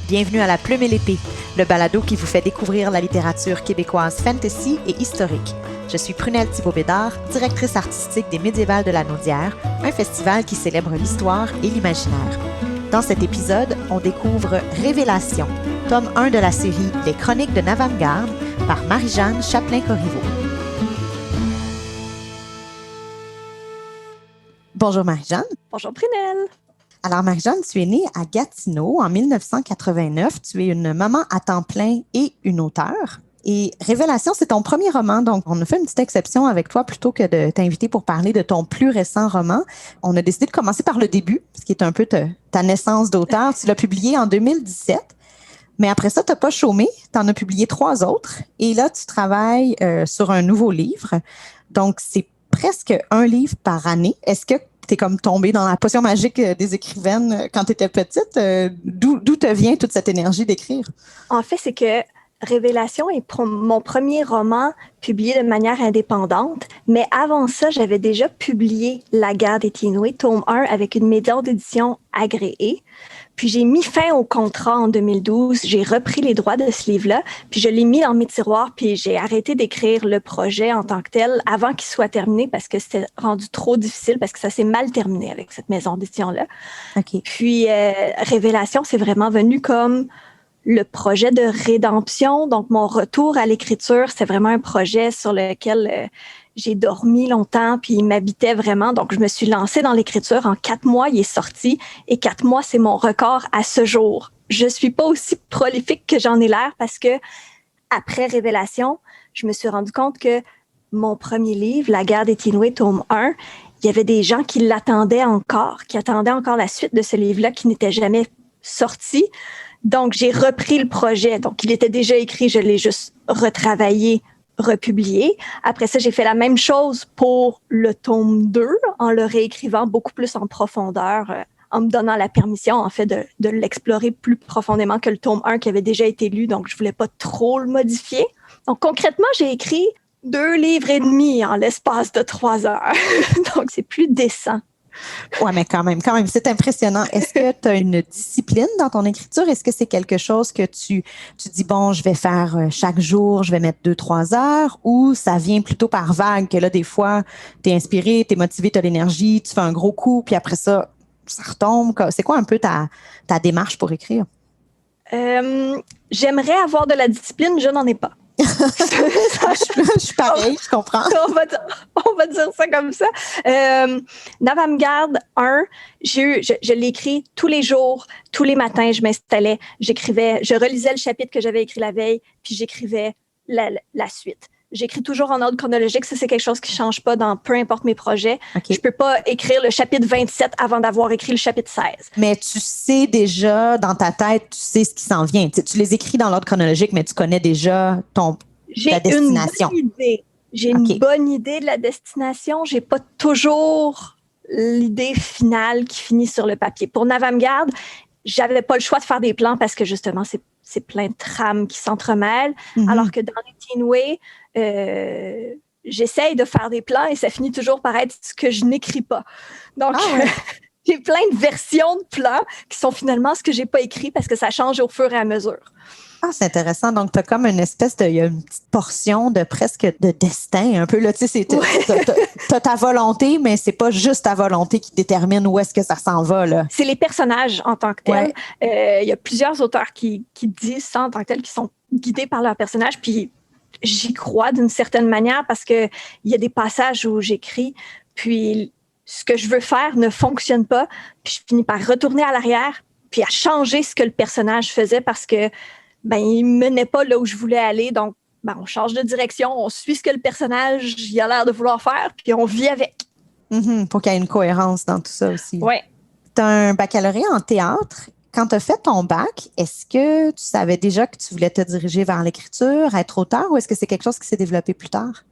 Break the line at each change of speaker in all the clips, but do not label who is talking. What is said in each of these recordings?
Bienvenue à La Plume et l'Épée, le balado qui vous fait découvrir la littérature québécoise fantasy et historique. Je suis Prunelle Thibault-Bédard, directrice artistique des Médiévales de la Naudière, un festival qui célèbre l'histoire et l'imaginaire. Dans cet épisode, on découvre Révélation, tome 1 de la série Les Chroniques de Navamgarde par Marie-Jeanne Chapelain-Corriveau. Bonjour Marie-Jeanne.
Bonjour Prunelle.
Alors Marie-Jeanne, tu es née à Gatineau en 1989. Tu es une maman à temps plein et une auteure. Et Révélation, c'est ton premier roman, donc on a fait une petite exception avec toi plutôt que de t'inviter pour parler de ton plus récent roman. On a décidé de commencer par le début, ce qui est un peu ta naissance d'auteur. Tu l'as publié en 2017, mais après ça, tu n'as pas chômé. Tu en as publié 3 autres. Et là, tu travailles sur un nouveau livre. Donc, c'est presque un livre par année. Est-ce que tu es comme tombée dans la potion magique des écrivaines quand tu étais petite? D'où te vient toute cette énergie d'écrire?
En fait, c'est que Révélation est mon premier roman publié de manière indépendante, mais avant ça, j'avais déjà publié La Guerre des Tinoués, tome 1, avec une maison d'édition agréée. Puis j'ai mis fin au contrat en 2012, j'ai repris les droits de ce livre-là, puis je l'ai mis dans mes tiroirs, puis j'ai arrêté d'écrire le projet en tant que tel avant qu'il soit terminé parce que c'était rendu trop difficile, parce que ça s'est mal terminé avec cette maison d'édition-là.
Okay.
Puis Révélation, c'est vraiment venu comme le projet de rédemption. Donc, mon retour à l'écriture, c'est vraiment un projet sur lequel j'ai dormi longtemps, puis il m'habitait vraiment. Donc, je me suis lancée dans l'écriture. En 4 mois, il est sorti. Et 4 mois, c'est mon record à ce jour. Je suis pas aussi prolifique que j'en ai l'air parce que, après Révélation, je me suis rendu compte que mon premier livre, La Guerre des Tinoués, tome 1, il y avait des gens qui l'attendaient encore, qui attendaient encore la suite de ce livre-là qui n'était jamais sorti. Donc, j'ai repris le projet. Donc, il était déjà écrit, je l'ai juste retravaillé, republié. Après ça, j'ai fait la même chose pour le tome 2, en le réécrivant beaucoup plus en profondeur, en me donnant la permission, en fait, de l'explorer plus profondément que le tome 1 qui avait déjà été lu. Donc, je voulais pas trop le modifier. Donc, concrètement, j'ai écrit 2 livres et demi en l'espace de 3 heures. Donc, c'est plus décent.
Ouais, mais quand même, c'est impressionnant. Est-ce que tu as une discipline dans ton écriture? Est-ce que c'est quelque chose que tu dis, bon, je vais faire chaque jour, je vais mettre 2-3 heures, ou ça vient plutôt par vague, que là, des fois, tu es inspiré, tu es motivé, tu as l'énergie, tu fais un gros coup, puis après ça retombe. C'est quoi un peu ta démarche pour écrire?
J'aimerais avoir de la discipline, je n'en ai pas.
Je suis pareil, je comprends.
On va dire ça comme ça. Navamgarde 1, je l'ai écrit tous les jours, tous les matins, je m'installais, j'écrivais, je relisais le chapitre que j'avais écrit la veille, puis j'écrivais la suite. J'écris toujours en ordre chronologique. Ça, c'est quelque chose qui ne change pas dans peu importe mes projets.
Okay.
Je ne peux pas écrire le chapitre 27 avant d'avoir écrit le chapitre 16.
Mais tu sais déjà, dans ta tête, tu sais ce qui s'en vient. Tu les écris dans l'ordre chronologique, mais tu connais déjà ta destination.
J'ai une bonne idée de la destination. Je n'ai pas toujours l'idée finale qui finit sur le papier. Pour Navamgarde, je n'avais pas le choix de faire des plans parce que justement, c'est plein de trames qui s'entremêlent. Mm-hmm. Alors que dans les Tinoués, j'essaye de faire des plans et ça finit toujours par être ce que je n'écris pas. Donc, j'ai plein de versions de plans qui sont finalement ce que je n'ai pas écrit parce que ça change au fur et à mesure.
Ah, c'est intéressant. Donc, tu as comme une espèce il y a une petite portion de presque de destin, un peu, là. Tu sais, t'as ta volonté, mais c'est pas juste ta volonté qui détermine où est-ce que ça s'en va, là.
C'est les personnages en tant que tels. Il y a plusieurs auteurs qui disent ça en tant que tels, qui sont guidés par leurs personnages, puis j'y crois d'une certaine manière parce que il y a des passages où j'écris, puis ce que je veux faire ne fonctionne pas, puis je finis par retourner à l'arrière, puis à changer ce que le personnage faisait parce que il menait pas là où je voulais aller. Donc, on change de direction, on suit ce que le personnage il a l'air de vouloir faire, puis on vit avec.
Mm-hmm, pour qu'il y ait une cohérence dans tout ça aussi.
Oui.
Tu as un baccalauréat en théâtre. Quand tu as fait ton bac, est-ce que tu savais déjà que tu voulais te diriger vers l'écriture, être auteur, ou est-ce que c'est quelque chose qui s'est développé plus tard?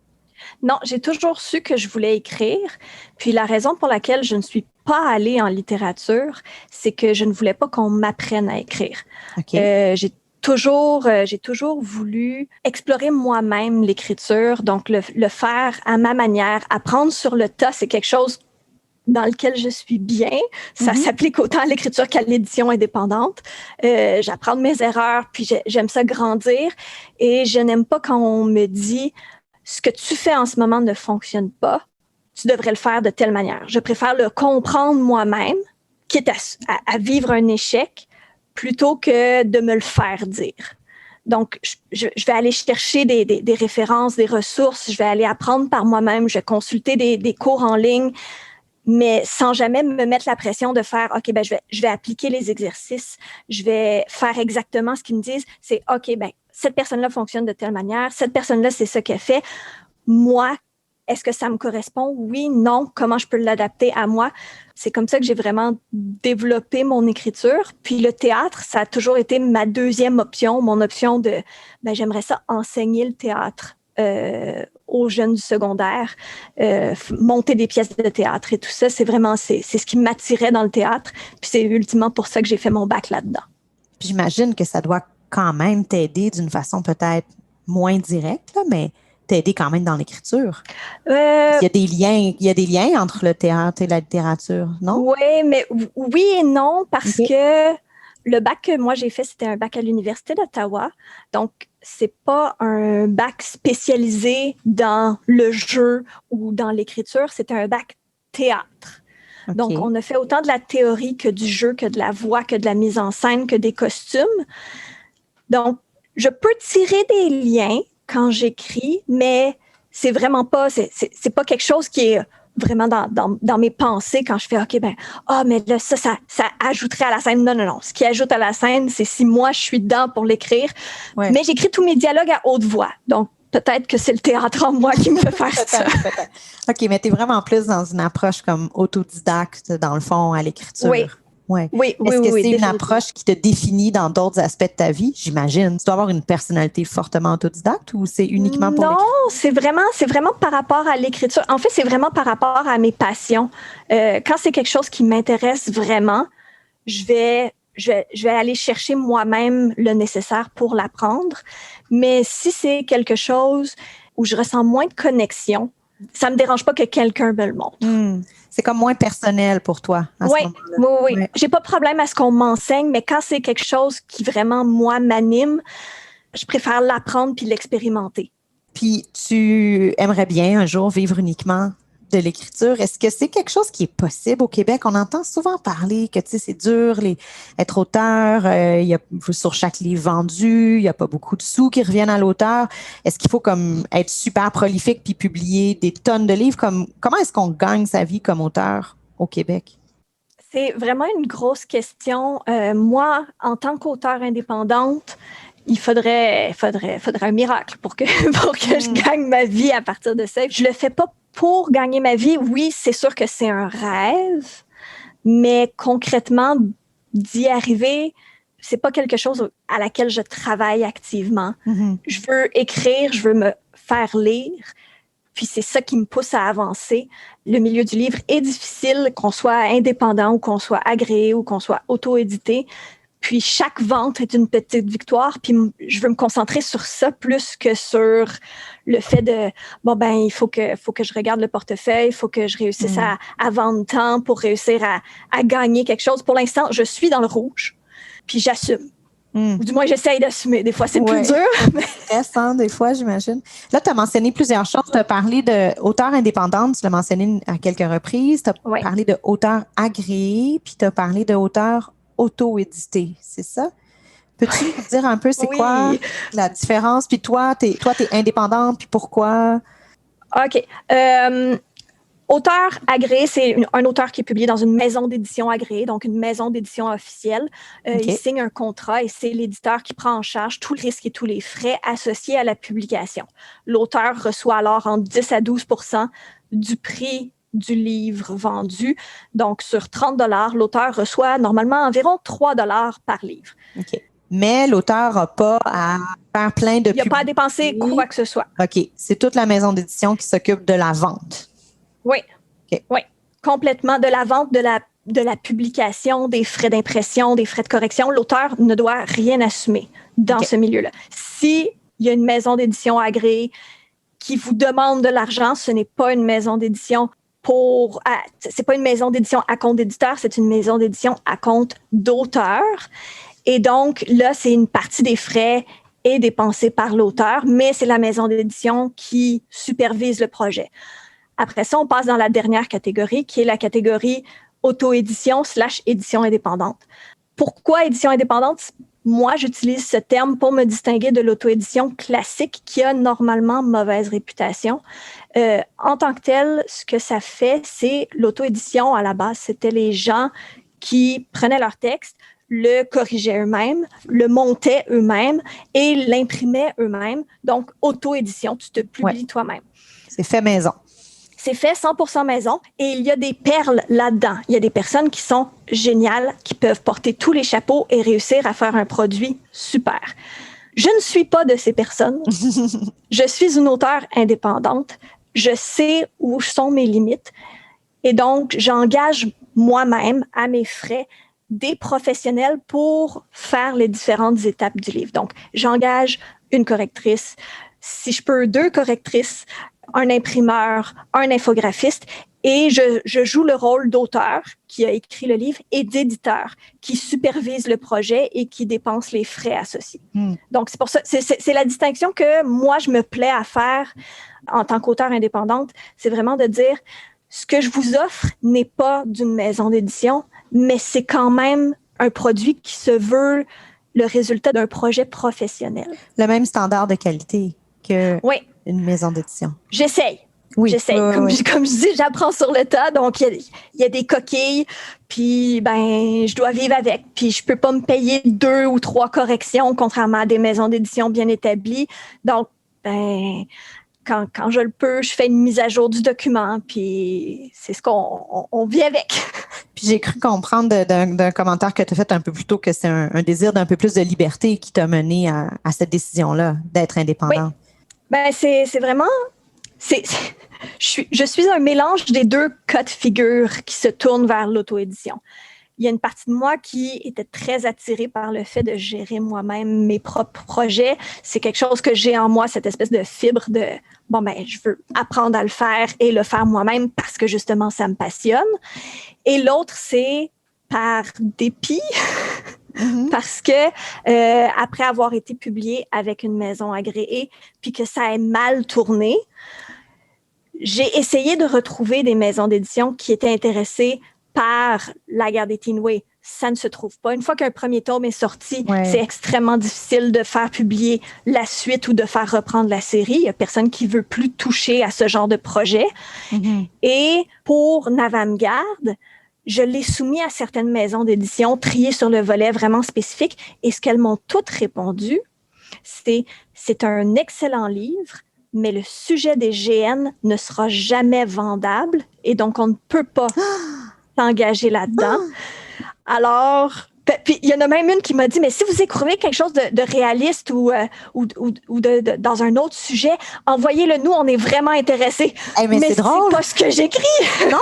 Non, j'ai toujours su que je voulais écrire. Puis la raison pour laquelle je ne suis pas allée en littérature, c'est que je ne voulais pas qu'on m'apprenne à écrire.
Okay.
J'ai toujours voulu explorer moi-même l'écriture, donc le faire à ma manière. Apprendre sur le tas, c'est quelque chose dans lequel je suis bien. Ça s'applique autant à l'écriture qu'à l'édition indépendante. J'apprends de mes erreurs, puis j'aime ça grandir. Et je n'aime pas quand on me dit « ce que tu fais en ce moment ne fonctionne pas, tu devrais le faire de telle manière ». Je préfère le comprendre moi-même, quitte à vivre un échec, plutôt que de me le faire dire. Donc, je vais aller chercher des références, des ressources, je vais aller apprendre par moi-même, je vais consulter des cours en ligne, mais sans jamais me mettre la pression de faire, OK, ben je vais appliquer les exercices, je vais faire exactement ce qu'ils me disent. C'est, OK, ben cette personne-là fonctionne de telle manière, cette personne-là, c'est ce qu'elle fait. Moi, est-ce que ça me correspond? Oui, non. Comment je peux l'adapter à moi? C'est comme ça que j'ai vraiment développé mon écriture. Puis le théâtre, ça a toujours été ma deuxième option, mon option de, j'aimerais ça enseigner le théâtre aux jeunes du secondaire, monter des pièces de théâtre et tout ça. C'est ce qui m'attirait dans le théâtre. Puis c'est ultimement pour ça que j'ai fait mon bac là-dedans.
Puis j'imagine que ça doit quand même t'aider d'une façon peut-être moins directe, là, mais t'aider quand même dans l'écriture. Il y a des liens entre le théâtre et la littérature, non?
Oui et non, parce que le bac que moi j'ai fait, c'était un bac à l'Université d'Ottawa. Donc, c'est pas un bac spécialisé dans le jeu ou dans l'écriture, c'était un bac théâtre. Okay. Donc, on a fait autant de la théorie que du jeu, que de la voix, que de la mise en scène, que des costumes. Donc, je peux tirer des liens quand j'écris, mais c'est vraiment pas, c'est pas quelque chose qui est vraiment dans mes pensées quand je fais, OK, mais là, ça ajouterait à la scène. Non. Ce qui ajoute à la scène, c'est si moi, je suis dedans pour l'écrire. Ouais. Mais j'écris tous mes dialogues à haute voix. Donc, peut-être que c'est le théâtre en moi qui me fait faire ça.
Peut-être. OK, mais tu es vraiment plus dans une approche comme autodidacte, dans le fond, à l'écriture.
Oui.
Ouais. Oui. Est-ce que c'est une approche qui te définit dans d'autres aspects de ta vie, j'imagine? Tu dois avoir une personnalité fortement autodidacte ou c'est uniquement pour l'écriture?
Non, c'est vraiment par rapport à l'écriture. En fait, c'est vraiment par rapport à mes passions. Quand c'est quelque chose qui m'intéresse vraiment, je vais aller chercher moi-même le nécessaire pour l'apprendre. Mais si c'est quelque chose où je ressens moins de connexion, ça me dérange pas que quelqu'un me le montre.
C'est comme moins personnel pour toi à ce moment-là.
Oui. J'ai pas de problème à ce qu'on m'enseigne, mais quand c'est quelque chose qui vraiment, moi, m'anime, je préfère l'apprendre puis l'expérimenter.
Puis tu aimerais bien un jour vivre uniquement de l'écriture. Est-ce que c'est quelque chose qui est possible au Québec? On entend souvent parler que, tu sais, c'est dur être auteur. Il y a sur chaque livre vendu, il n'y a pas beaucoup de sous qui reviennent à l'auteur. Est-ce qu'il faut comme être super prolifique puis publier des tonnes de livres? Comment est-ce qu'on gagne sa vie comme auteur au Québec?
C'est vraiment une grosse question. Moi, en tant qu'auteure indépendante, il faudrait un miracle pour que je gagne ma vie à partir de ça. Je le fais pas pour gagner ma vie. Oui, c'est sûr que c'est un rêve, mais concrètement, d'y arriver, c'est pas quelque chose à laquelle je travaille activement. Je veux écrire, je veux me faire lire, puis c'est ça qui me pousse à avancer. Le milieu du livre est difficile, qu'on soit indépendant ou qu'on soit agréé ou qu'on soit auto-édité. Puis chaque vente est une petite victoire, puis je veux me concentrer sur ça plus que sur le fait de, il faut que je regarde le portefeuille, il faut que je réussisse à vendre tant pour réussir à gagner quelque chose. Pour l'instant, je suis dans le rouge, puis j'assume. Du moins, j'essaye d'assumer. Des fois, c'est plus dur.
C'est stressant, des fois, j'imagine. Là, tu as mentionné plusieurs choses. Tu as parlé d'auteur indépendante, tu l'as mentionné à quelques reprises. Tu as parlé de auteur agréé, puis tu as parlé de auteur auto-édité, c'est ça? Peux-tu nous dire un peu c'est quoi la différence? Puis toi, t'es indépendante, puis pourquoi?
OK. Auteur agréé, c'est un auteur qui est publié dans une maison d'édition agréée, donc une maison d'édition officielle. Il signe un contrat et c'est l'éditeur qui prend en charge tout le risque et tous les frais associés à la publication. L'auteur reçoit alors entre 10 à 12% du prix du livre vendu. Donc, sur 30 $, l'auteur reçoit normalement environ 3 $ par livre.
OK. Mais l'auteur n'a pas à faire plein de...
Il n'a pas à dépenser quoi que ce soit.
OK. C'est toute la maison d'édition qui s'occupe de la vente.
Oui. Oui. Complètement. De la vente, de la publication, des frais d'impression, des frais de correction. L'auteur ne doit rien assumer dans ce milieu-là. S'il y a une maison d'édition agréée qui vous demande de l'argent, ce n'est pas une maison d'édition c'est pas une maison d'édition à compte d'éditeur, c'est une maison d'édition à compte d'auteur. Et donc, là, c'est une partie des frais est dépensée par l'auteur, mais c'est la maison d'édition qui supervise le projet. Après ça, on passe dans la dernière catégorie, qui est la catégorie auto-édition / édition indépendante. Pourquoi édition indépendante? Moi, j'utilise ce terme pour me distinguer de l'auto-édition classique qui a normalement mauvaise réputation. En tant que tel, ce que ça fait, c'est l'auto-édition à la base. C'était les gens qui prenaient leur texte, le corrigeaient eux-mêmes, le montaient eux-mêmes et l'imprimaient eux-mêmes. Donc, auto-édition, tu te publies toi-même.
C'est fait maison.
C'est fait 100% maison et il y a des perles là-dedans. Il y a des personnes qui sont géniales, qui peuvent porter tous les chapeaux et réussir à faire un produit super. Je ne suis pas de ces personnes. Je suis une auteure indépendante. Je sais où sont mes limites et donc j'engage moi-même à mes frais des professionnels pour faire les différentes étapes du livre. Donc, j'engage une correctrice, si je peux, 2 correctrices, un imprimeur, un infographiste, et je joue le rôle d'auteur qui a écrit le livre et d'éditeur qui supervise le projet et qui dépense les frais associés. Donc, c'est pour ça, c'est la distinction que moi, je me plais à faire en tant qu'auteur indépendante, c'est vraiment de dire, ce que je vous offre n'est pas d'une maison d'édition, mais c'est quand même un produit qui se veut le résultat d'un projet professionnel.
Le même standard de qualité que une maison d'édition.
J'essaye.
Oui.
J'essaye. Comme je dis, j'apprends sur le tas. Donc, il y a des coquilles, puis je dois vivre avec. Puis, je peux pas me payer 2 ou 3 corrections, contrairement à des maisons d'édition bien établies. Donc, quand je le peux, je fais une mise à jour du document, puis c'est ce qu'on vit avec.
Puis j'ai cru comprendre d'un commentaire que tu as fait un peu plus tôt que c'est un désir d'un peu plus de liberté qui t'a mené à cette décision-là d'être indépendant.
Oui. C'est vraiment... Je suis un mélange des 2 cas de figure qui se tournent vers l'auto-édition. Il y a une partie de moi qui était très attirée par le fait de gérer moi-même mes propres projets. C'est quelque chose que j'ai en moi, cette espèce de fibre de je veux apprendre à le faire et le faire moi-même parce que justement, ça me passionne. Et l'autre, c'est par dépit, parce que après avoir été publié avec une maison agréée, puis que ça ait mal tourné, j'ai essayé de retrouver des maisons d'édition qui étaient intéressées par La guerre des Teenway. Ça ne se trouve pas. Une fois qu'un premier tome est sorti, c'est extrêmement difficile de faire publier la suite ou de faire reprendre la série. Il n'y a personne qui veut plus toucher à ce genre de projet. Et pour Navamgarde, je l'ai soumis à certaines maisons d'édition, triées sur le volet vraiment spécifique. Et ce qu'elles m'ont toutes répondu, c'est un excellent livre, mais le sujet des GN ne sera jamais vendable et donc on ne peut pas s'engager là-dedans. Alors, puis il y en a même une qui m'a dit, mais si vous écrivez quelque chose de réaliste ou dans un autre sujet, envoyez-le nous, on est vraiment intéressés.
Hey, mais c'est drôle.
C'est pas ce que j'écris.
Non,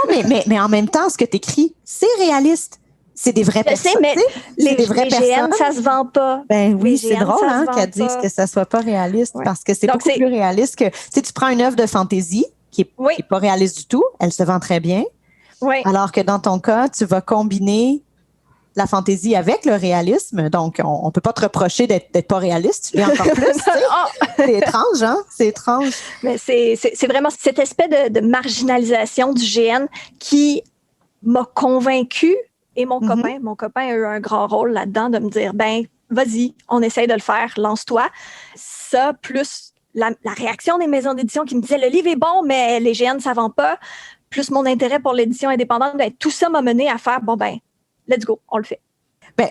mais en même temps, ce que tu écris, c'est réaliste. C'est des vraies personnes.
Je sais, mais les GN, ça se vend pas.
Ben oui, c'est drôle qu'elles disent que ça soit pas réaliste parce que c'est beaucoup plus réaliste que si tu prends une œuvre de fantaisie qui est pas réaliste du tout, elle se vend très bien.
Oui.
Alors que dans ton cas, tu vas combiner la fantaisie avec le réalisme. Donc, on peut pas te reprocher d'être pas réaliste. Tu l'es encore plus. C'est étrange, hein? C'est étrange.
Mais c'est vraiment cet aspect de marginalisation du GN qui m'a convaincue. Et mon copain a eu un grand rôle là-dedans de me dire, vas-y, on essaye de le faire, lance-toi. Ça, plus la réaction des maisons d'édition qui me disaient, le livre est bon, mais les GN, ça vend pas. Plus mon intérêt pour l'édition indépendante, tout ça m'a mené à faire, let's go, on le fait.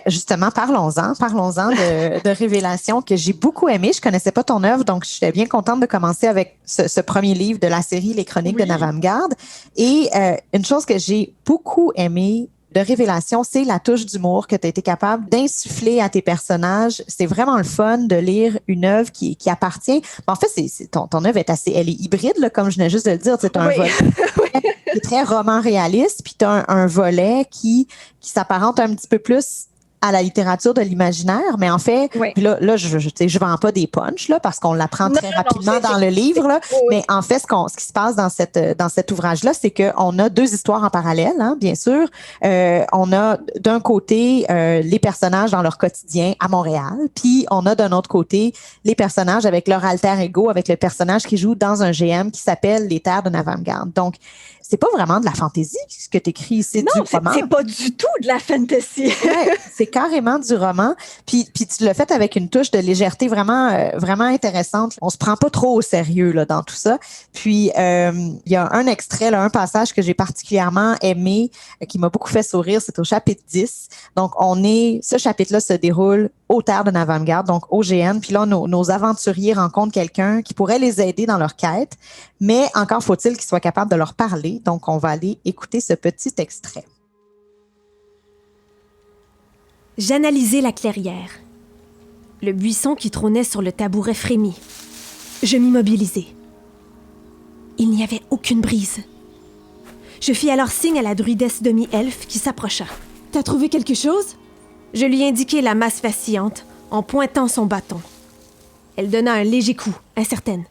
Justement, parlons-en de Révélation que j'ai beaucoup aimé. Je connaissais pas ton œuvre, donc j'étais bien contente de commencer avec ce premier livre de la série Les Chroniques de Navamgarde. Et une chose que j'ai beaucoup aimée de Révélation, c'est la touche d'humour que tu as été capable d'insuffler à tes personnages. C'est vraiment le fun de lire une œuvre qui appartient. En fait, ton œuvre elle est hybride, là, comme je venais juste de le dire. C'est un volet qui est très roman réaliste, puis tu as un volet qui s'apparente un petit peu plus à la littérature de l'imaginaire, mais en fait,
Oui.
puis là je vends pas des punchs là, parce qu'on l'apprend très rapidement dans le livre, là,
oui.
mais en fait, ce qui se passe dans cet ouvrage-là, c'est qu'on a deux histoires en parallèle, hein, bien sûr. On a d'un côté les personnages dans leur quotidien à Montréal, puis on a d'un autre côté les personnages avec leur alter ego, avec le personnage qui joue dans un GM qui s'appelle Les Terres de Navamgarde. Donc, c'est pas vraiment de la fantaisie ce que tu écris, c'est du roman.
Non, c'est pas du tout de la fantasy.
Ouais, c'est carrément du roman. Puis tu l'as fait avec une touche de légèreté vraiment intéressante. On se prend pas trop au sérieux là dans tout ça. Puis il y a un extrait, là, un passage que j'ai particulièrement aimé, qui m'a beaucoup fait sourire, c'est au chapitre 10. Donc ce chapitre-là se déroule aux Terres de Navamgarde, donc au GN. Puis là, nos aventuriers rencontrent quelqu'un qui pourrait les aider dans leur quête, mais encore faut-il qu'ils soient capables de leur parler. Donc, on va aller écouter ce petit extrait.
J'analysai la clairière. Le buisson qui trônait sur le tabouret frémit. Je m'immobilisai. Il n'y avait aucune brise. Je fis alors signe à la druidesse demi-elfe qui s'approcha. « T'as trouvé quelque chose ?» Je lui indiquai la masse vacillante en pointant son bâton. Elle donna un léger coup, incertaine.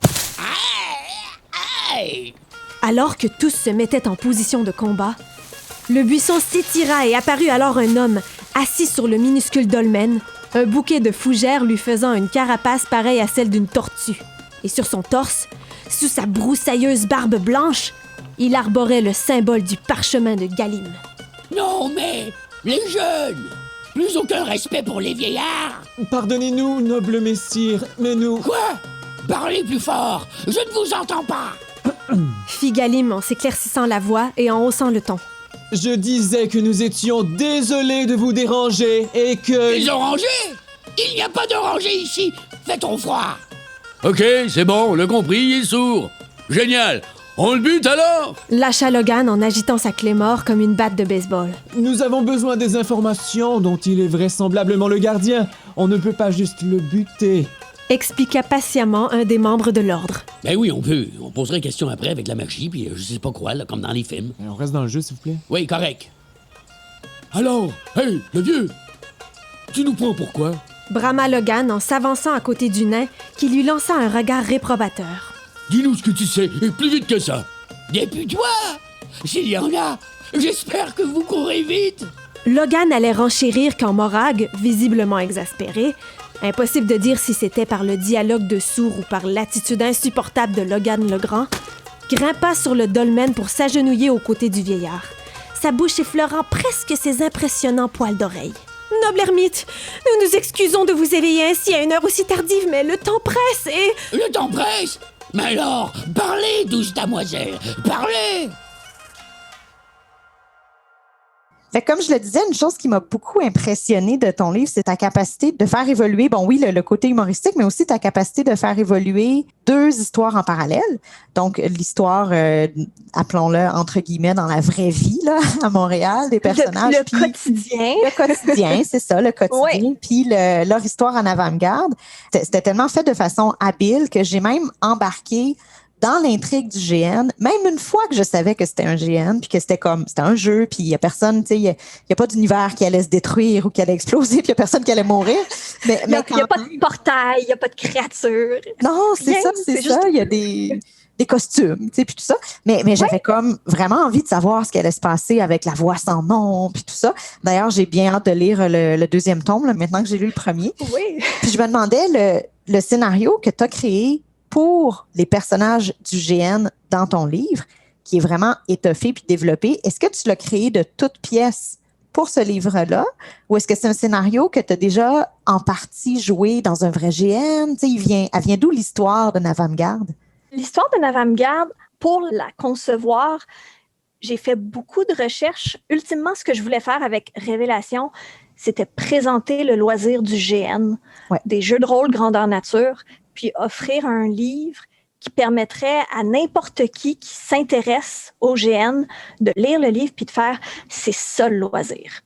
Alors que tous se mettaient en position de combat, le buisson s'étira et apparut alors un homme assis sur le minuscule dolmen, un bouquet de fougères lui faisant une carapace pareille à celle d'une tortue. Et sur son torse, sous sa broussailleuse barbe blanche, il arborait le symbole du parchemin de Galim.
Non, mais les jeunes! Plus aucun respect pour les vieillards!
Pardonnez-nous, noble messire, mais nous...
Quoi? Parlez plus fort! Je ne vous entends pas!
Fit Galim en s'éclaircissant la voix et en haussant le ton.
Je disais que nous étions désolés de vous déranger et que...
Les orangers? Il n'y a pas d'orangers ici! Fait trop froid!
Ok, c'est bon, on l'a compris, il est sourd. Génial! On le bute alors?
Lâcha Logan en agitant sa clé mort comme une batte de baseball.
Nous avons besoin des informations dont il est vraisemblablement le gardien. On ne peut pas juste le buter.
Expliqua patiemment un des membres de l'ordre.
Ben oui, on peut. On poserait question après avec la magie, puis je sais pas quoi, là, comme dans les films.
On reste dans le jeu, s'il vous plaît.
Oui, correct. Alors, hey, le vieux! Tu nous prends pour quoi?
Brama Logan en s'avançant à côté du nain qui lui lança un regard réprobateur.
Dis-nous ce que tu sais, et plus vite que ça. Députe-toi! S'il y en a, j'espère que vous courez vite!
Logan allait renchérir quand Morag, visiblement exaspéré, impossible de dire si c'était par le dialogue de sourds ou par l'attitude insupportable de Logan le Grand, grimpa sur le dolmen pour s'agenouiller aux côtés du vieillard, sa bouche effleurant presque ses impressionnants poils d'oreille. « Noble ermite, nous nous excusons de vous éveiller ainsi à une heure aussi tardive, mais le temps presse et... »
Le temps presse? Mais alors, parlez, douce damoiselle, parlez!
Fait que comme je le disais, une chose qui m'a beaucoup impressionnée de ton livre, c'est ta capacité de faire évoluer, bon oui, le côté humoristique, mais aussi ta capacité de faire évoluer deux histoires en parallèle. Donc, l'histoire, appelons-le entre guillemets, dans la vraie vie, là, à Montréal, des personnages.
Le quotidien.
Le quotidien, c'est ça, le quotidien.
Oui.
Puis leur histoire en avant-garde. C'était tellement fait de façon habile que j'ai même embarqué dans l'intrigue du GN, même une fois que je savais que c'était un GN, puis que c'était un jeu, puis il y a personne, tu sais, il y a pas d'univers qui allait se détruire ou qui allait exploser, puis il y a personne qui allait mourir. Mais
Il n'y a pas de portail, il n'y a pas de créature.
Non, c'est ça, c'est ça. Il y a des costumes, tu sais, puis tout ça. Mais j'avais comme vraiment envie de savoir ce qui allait se passer avec la voix sans nom, puis tout ça. D'ailleurs, j'ai bien hâte de lire le deuxième tome, là, maintenant que j'ai lu le premier.
Oui.
Puis je me demandais, le scénario que tu as créé pour les personnages du GN dans ton livre, qui est vraiment étoffé puis développé, est-ce que tu l'as créé de toutes pièces pour ce livre-là, ou est-ce que c'est un scénario que tu as déjà en partie joué dans un vrai GN? Tu sais, elle vient d'où l'histoire de Navamgarde?
L'histoire de Navamgarde, pour la concevoir, j'ai fait beaucoup de recherches. Ultimement, ce que je voulais faire avec Révélation, c'était présenter le loisir du GN, des jeux de rôle grandeur nature, puis offrir un livre qui permettrait à n'importe qui s'intéresse au GN de lire le livre puis de faire « c'est ça le loisir ».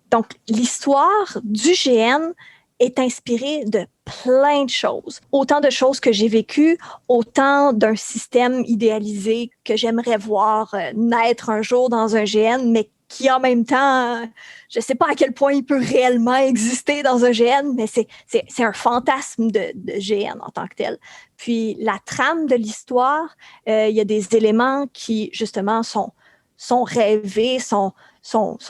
Donc, l'histoire du GN est inspirée de plein de choses. Autant de choses que j'ai vécues, autant d'un système idéalisé que j'aimerais voir naître un jour dans un GN, mais qui en même temps, je ne sais pas à quel point il peut réellement exister dans un GN, mais c'est un fantasme de GN en tant que tel. Puis la trame de l'histoire, il y a des éléments qui justement sont rêvés, sont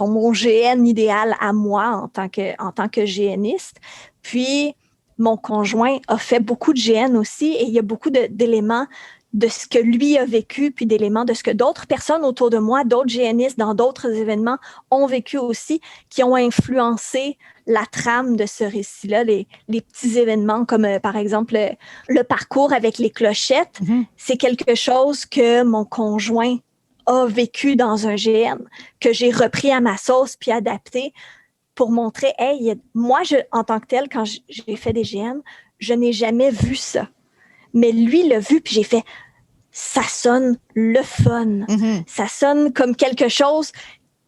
mon GN idéal à moi en tant que GNiste. Puis mon conjoint a fait beaucoup de GN aussi et il y a beaucoup d'éléments de ce que lui a vécu, puis d'éléments de ce que d'autres personnes autour de moi, d'autres GNistes dans d'autres événements ont vécu aussi, qui ont influencé la trame de ce récit-là, les petits événements comme par exemple le parcours avec les clochettes. C'est quelque chose que mon conjoint a vécu dans un GN, que j'ai repris à ma sauce puis adapté pour montrer, hey, moi, en tant que tel, quand j'ai fait des GN, je n'ai jamais vu ça. Mais lui l'a vu, puis j'ai fait, ça sonne le fun. Ça sonne comme quelque chose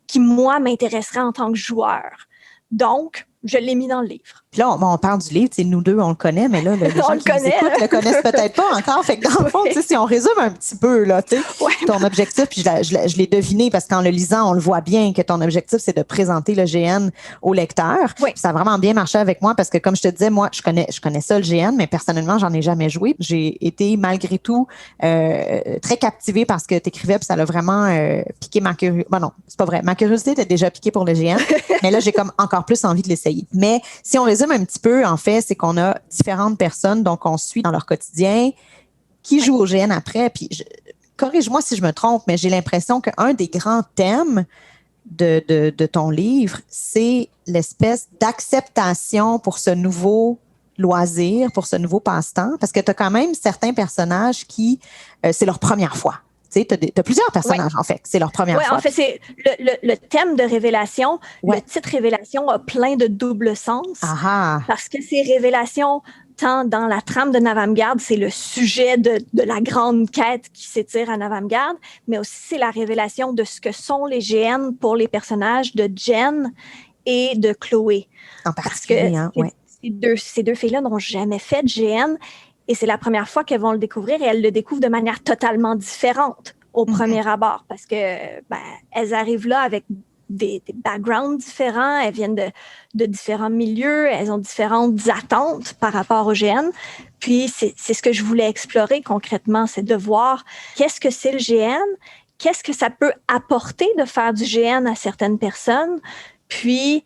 qui, moi, m'intéresserait en tant que joueur. Donc, je l'ai mis dans le livre.
Puis là, on parle du livre, nous deux, on le connaît, mais là, les gens qui nous écoutent le connaissent peut-être pas encore. Fait que dans le fond, si on résume un petit peu, là, ton objectif, puis je l'ai deviné parce qu'en le lisant, on le voit bien que ton objectif, c'est de présenter le GN au lecteur.
Oui.
Ça a vraiment bien marché avec moi parce que, comme je te disais, moi, je connais ça, le GN, mais personnellement, j'en ai jamais joué. J'ai été, malgré tout, très captivée par ce que tu écrivais, puis ça l'a vraiment piqué ma curiosité. Bon, non, c'est pas vrai. Ma curiosité était déjà piquée pour le GN, mais là, j'ai comme encore plus envie de l'essayer. Mais si on résume un petit peu, en fait, c'est qu'on a différentes personnes, donc on suit dans leur quotidien, qui jouent au GN après. Puis, corrige-moi si je me trompe, mais j'ai l'impression qu'un des grands thèmes de ton livre, c'est l'espèce d'acceptation pour ce nouveau loisir, pour ce nouveau passe-temps, parce que tu as quand même certains personnages qui, c'est leur première fois. Tu as plusieurs personnages, en fait. C'est leur première fois.
Oui, en fait, c'est le thème de révélation. Le titre révélation a plein de double sens. Parce que ces révélations, tant dans la trame de Navamgarde, c'est le sujet de la grande quête qui s'étire à Navamgarde, mais aussi c'est la révélation de ce que sont les GN pour les personnages de Jen et de Chloé.
En particulier,
parce que ces deux filles-là n'ont jamais fait de GN. Et c'est la première fois qu'elles vont le découvrir et elles le découvrent de manière totalement différente au premier abord parce que elles arrivent là avec des backgrounds différents, elles viennent de différents milieux, elles ont différentes attentes par rapport au GN. Puis c'est ce que je voulais explorer concrètement, c'est de voir qu'est-ce que c'est le GN, qu'est-ce que ça peut apporter de faire du GN à certaines personnes, puis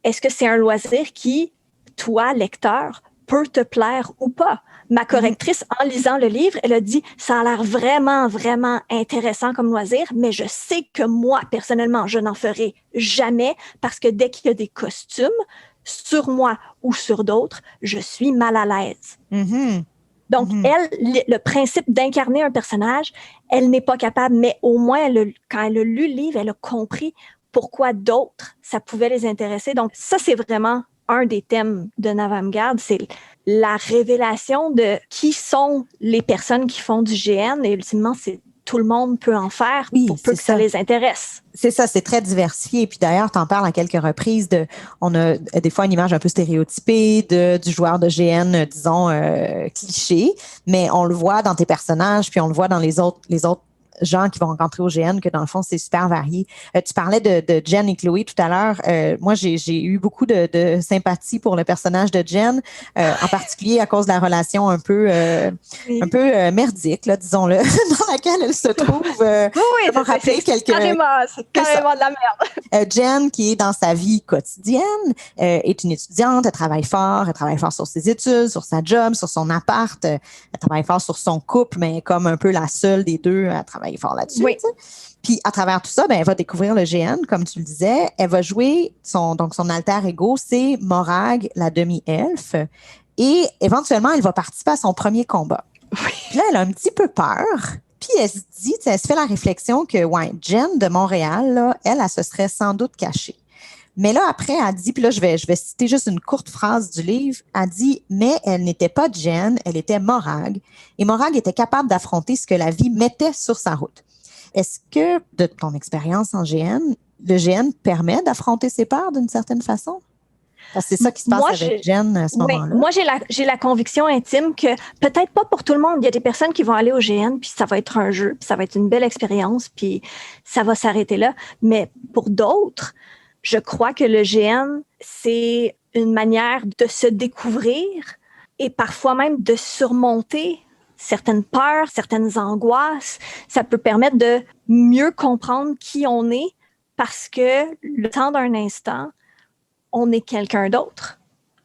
est-ce que c'est un loisir qui, toi, lecteur, peut te plaire ou pas. Ma correctrice, en lisant le livre, elle a dit « ça a l'air vraiment, vraiment intéressant comme loisir, mais je sais que moi, personnellement, je n'en ferai jamais parce que dès qu'il y a des costumes, sur moi ou sur d'autres, je suis mal à l'aise. Donc, elle, le principe d'incarner un personnage, elle n'est pas capable, mais au moins, quand elle a lu le livre, elle a compris pourquoi d'autres, ça pouvait les intéresser. Donc, ça, c'est vraiment un des thèmes de Navamgarde, c'est la révélation de qui sont les personnes qui font du GN et ultimement, c'est tout le monde peut en faire pour peu que ça les intéresse.
C'est ça, c'est très diversifié. Puis d'ailleurs, tu en parles à quelques reprises on a des fois une image un peu stéréotypée du joueur de GN, disons, cliché, mais on le voit dans tes personnages, puis on le voit dans les autres gens qui vont rencontrer au GN, que dans le fond, c'est super varié. Tu parlais de Jen et Chloé tout à l'heure. Moi, j'ai eu beaucoup de sympathie pour le personnage de Jen, en particulier à cause de la relation un peu merdique, là, disons-le, dans laquelle elle se trouve.
C'est carrément de la merde.
Jen, qui est dans sa vie quotidienne, est une étudiante, elle travaille fort sur ses études, sur sa job, sur son appart, elle travaille fort sur son couple, mais comme un peu la seule des deux à travailler fort là-dessus.
Oui.
Puis à travers tout ça, elle va découvrir le GN, comme tu le disais. Elle va jouer son alter ego, c'est Morag, la demi-elfe. Et éventuellement, elle va participer à son premier combat.
Oui.
Puis là, elle a un petit peu peur. Puis elle se dit, elle se fait la réflexion que Jen de Montréal, là, elle se serait sans doute cachée. Mais là, après, elle dit, puis là, je vais citer juste une courte phrase du livre. Elle dit, mais elle n'était pas Jen, elle était Morag. Et Morag était capable d'affronter ce que la vie mettait sur sa route. Est-ce que, de ton expérience en GN, le GN permet d'affronter ses peurs d'une certaine façon? Parce que c'est ça qui se passe avec Jen à ce moment-là.
Moi, j'ai la conviction intime que peut-être pas pour tout le monde. Il y a des personnes qui vont aller au GN, puis ça va être un jeu, puis ça va être une belle expérience, puis ça va s'arrêter là. Mais pour d'autres, je crois que le GN, c'est une manière de se découvrir et parfois même de surmonter certaines peurs, certaines angoisses. Ça peut permettre de mieux comprendre qui on est parce que le temps d'un instant, on est quelqu'un d'autre.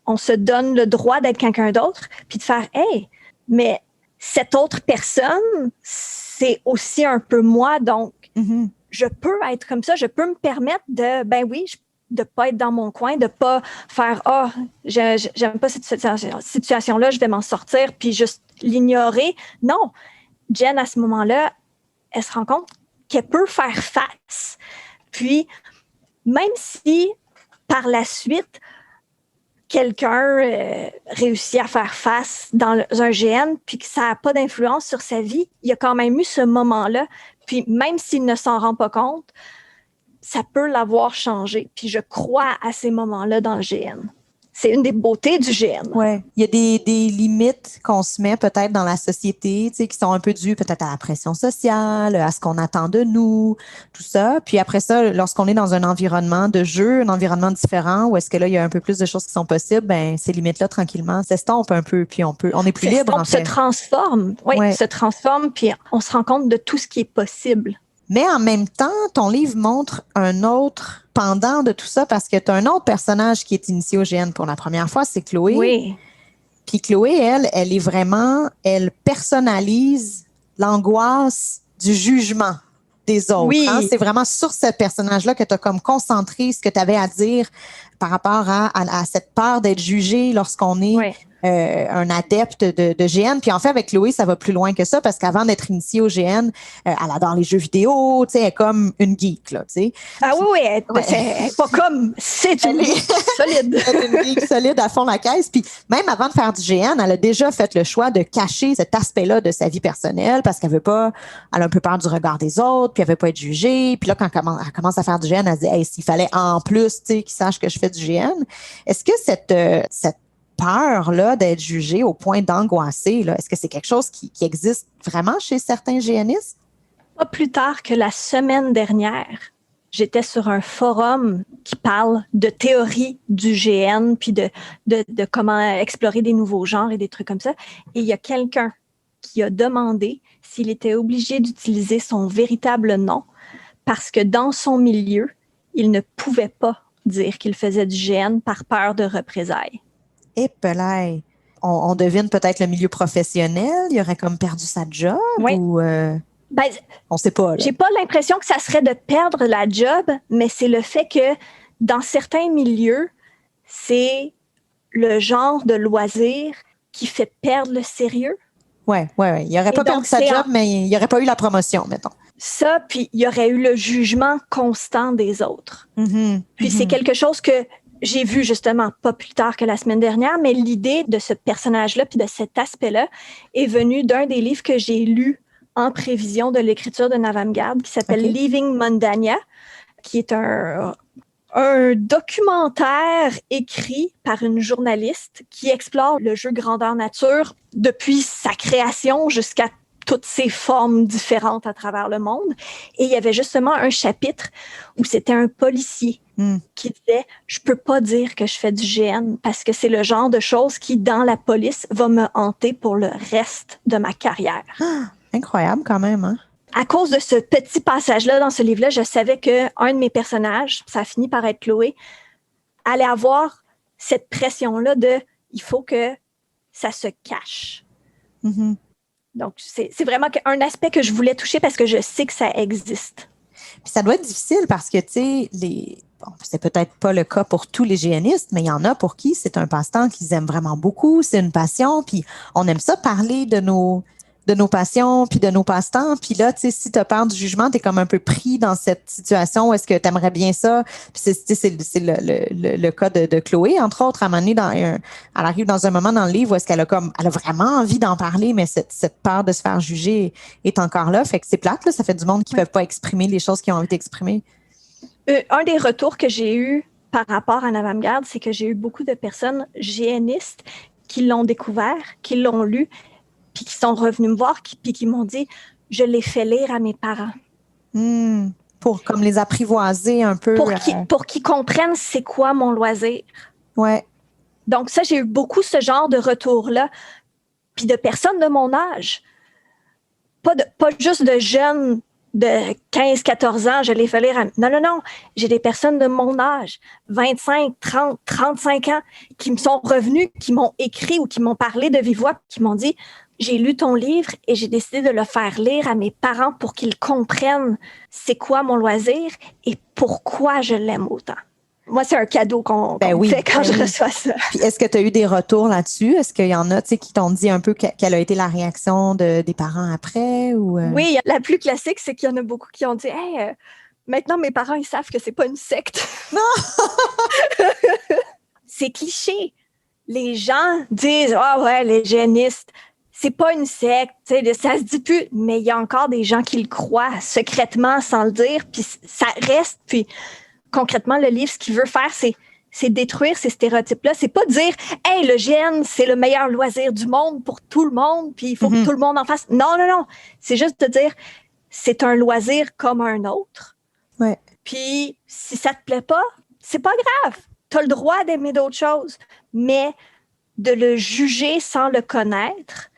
On se donne le droit d'être quelqu'un d'autre puis de faire « Hey, mais cette autre personne, c'est aussi un peu moi, donc je peux être comme ça, je peux me permettre de, de pas être dans mon coin, de pas faire j'aime pas cette situation-là, je vais m'en sortir puis juste l'ignorer. Non, Jen, à ce moment-là, elle se rend compte qu'elle peut faire face. Puis, même si par la suite, quelqu'un réussit à faire face dans un GN puis que ça n'a pas d'influence sur sa vie, il y a quand même eu ce moment-là. Puis, même s'il ne s'en rend pas compte, ça peut l'avoir changé. Puis je crois à ces moments-là dans le GN. C'est une des beautés du GN.
Ouais. Il y a des limites qu'on se met peut-être dans la société, tu sais, qui sont un peu dues peut-être à la pression sociale, à ce qu'on attend de nous, tout ça. Puis après ça, lorsqu'on est dans un environnement de jeu, un environnement différent, où est-ce que là, il y a un peu plus de choses qui sont possibles, ben ces limites-là, tranquillement, s'estompent un peu, puis on est plus libre, en fait.
Se transforme. Oui, se transforme, puis on se rend compte de tout ce qui est possible.
Mais en même temps, ton livre montre un autre pendant de tout ça parce que tu as un autre personnage qui est initié au GN pour la première fois, c'est Chloé.
Oui.
Puis Chloé, elle est vraiment, elle personnalise l'angoisse du jugement des autres.
Oui.
Hein? C'est vraiment sur ce personnage-là que tu as comme concentré ce que tu avais à dire par rapport à cette peur d'être jugé lorsqu'on est un adepte de GN. Puis en fait, avec Chloé, ça va plus loin que ça parce qu'avant d'être initiée au GN, elle adore les jeux vidéo, tu sais, elle est comme une geek, là, tu sais.
Ah oui, elle est pas comme, c'est une geek solide.
C'est une geek solide à fond la caisse. Puis même avant de faire du GN, elle a déjà fait le choix de cacher cet aspect-là de sa vie personnelle parce qu'elle a un peu peur du regard des autres, puis elle veut pas être jugée. Puis là, quand elle commence à faire du GN, elle se dit, hey, s'il fallait en plus, tu sais, qu'ils sachent que je fais du GN. Est-ce que cette peur-là d'être jugée au point d'angoisser, là, est-ce que c'est quelque chose qui existe vraiment chez certains GNistes?
Pas plus tard que la semaine dernière, j'étais sur un forum qui parle de théorie du GN puis de comment explorer des nouveaux genres et des trucs comme ça. Et il y a quelqu'un qui a demandé s'il était obligé d'utiliser son véritable nom parce que dans son milieu, il ne pouvait pas dire qu'il faisait du GN par peur de représailles.
Et pelay. On devine peut-être le milieu professionnel. Il aurait comme perdu sa job ou on sait pas. Là.
J'ai pas l'impression que ça serait de perdre la job, mais c'est le fait que dans certains milieux, c'est le genre de loisir qui fait perdre le sérieux.
Ouais. Il n'aurait pas perdu sa job, mais il n'aurait pas eu la promotion, mettons.
Ça, puis il y aurait eu le jugement constant des autres. Puis c'est quelque chose que j'ai vu justement pas plus tard que la semaine dernière, mais l'idée de ce personnage-là puis de cet aspect-là est venue d'un des livres que j'ai lus en prévision de l'écriture de Navamgarde qui s'appelle Leaving Mundania, qui est un documentaire écrit par une journaliste qui explore le jeu grandeur nature depuis sa création jusqu'à toutes ses formes différentes à travers le monde. Et il y avait justement un chapitre où c'était un policier qui disait « Je peux pas dire que je fais du GN parce que c'est le genre de choses qui, dans la police, va me hanter pour le reste de ma carrière. »
Incroyable quand même, hein?
À cause de ce petit passage-là dans ce livre-là, je savais qu'un de mes personnages, ça a fini par être Chloé, allait avoir cette pression-là de « il faut que ça se cache ». Donc, c'est vraiment un aspect que je voulais toucher parce que je sais que ça existe.
Puis ça doit être difficile parce que, tu sais, c'est peut-être pas le cas pour tous les GNistes, mais il y en a pour qui c'est un passe-temps qu'ils aiment vraiment beaucoup, c'est une passion, puis on aime ça parler de nos passions puis de nos passe-temps. Puis là, tu sais, si tu as peur du jugement, tu es comme un peu pris dans cette situation où est-ce que tu aimerais bien ça. Puis c'est le cas de Chloé, entre autres, à un moment donné, elle arrive dans un moment dans le livre où est-ce qu'elle a vraiment envie d'en parler, mais cette peur de se faire juger est encore là. Fait que c'est plate, là, ça fait du monde qui ne peuvent pas exprimer les choses qu'ils ont envie d'exprimer.
Un des retours que j'ai eu par rapport à l'avant-garde, c'est que j'ai eu beaucoup de personnes GNistes qui l'ont découvert, qui l'ont lu, puis qui sont revenus me voir, puis qui m'ont dit « Je l'ai fait lire à mes parents. »
Pour comme les apprivoiser un peu.
Pour qu'ils comprennent c'est quoi mon loisir.
Ouais.
Donc ça, j'ai eu beaucoup ce genre de retour-là. Puis de personnes de mon âge. Pas juste de jeunes de 15-14 ans, je les fais lire. Non. J'ai des personnes de mon âge, 25, 30, 35 ans, qui me sont revenus, qui m'ont écrit ou qui m'ont parlé de vive voix, qui m'ont dit « J'ai lu ton livre et j'ai décidé de le faire lire à mes parents pour qu'ils comprennent c'est quoi mon loisir et pourquoi je l'aime autant. » Moi, c'est un cadeau qu'on fait quand je reçois ça.
Puis est-ce que tu as eu des retours là-dessus? Est-ce qu'il y en a qui t'ont dit un peu quelle a été la réaction des parents après? Ou
Oui, la plus classique, c'est qu'il y en a beaucoup qui ont dit « Hey, maintenant, mes parents, ils savent que c'est pas une secte. » Non! C'est cliché. Les gens disent « Ah ouais, les génistes, c'est pas une secte, ça se dit plus. » Mais il y a encore des gens qui le croient secrètement sans le dire, puis ça reste, puis... Concrètement, le livre, ce qu'il veut faire, c'est détruire ces stéréotypes-là. C'est pas dire « Hey, le GN, c'est le meilleur loisir du monde pour tout le monde, puis il faut que tout le monde en fasse. » Non. C'est juste de dire « C'est un loisir comme un autre.
Ouais.
Puis, si ça te plaît pas, c'est pas grave. Tu as le droit d'aimer d'autres choses. Mais de le juger sans le connaître,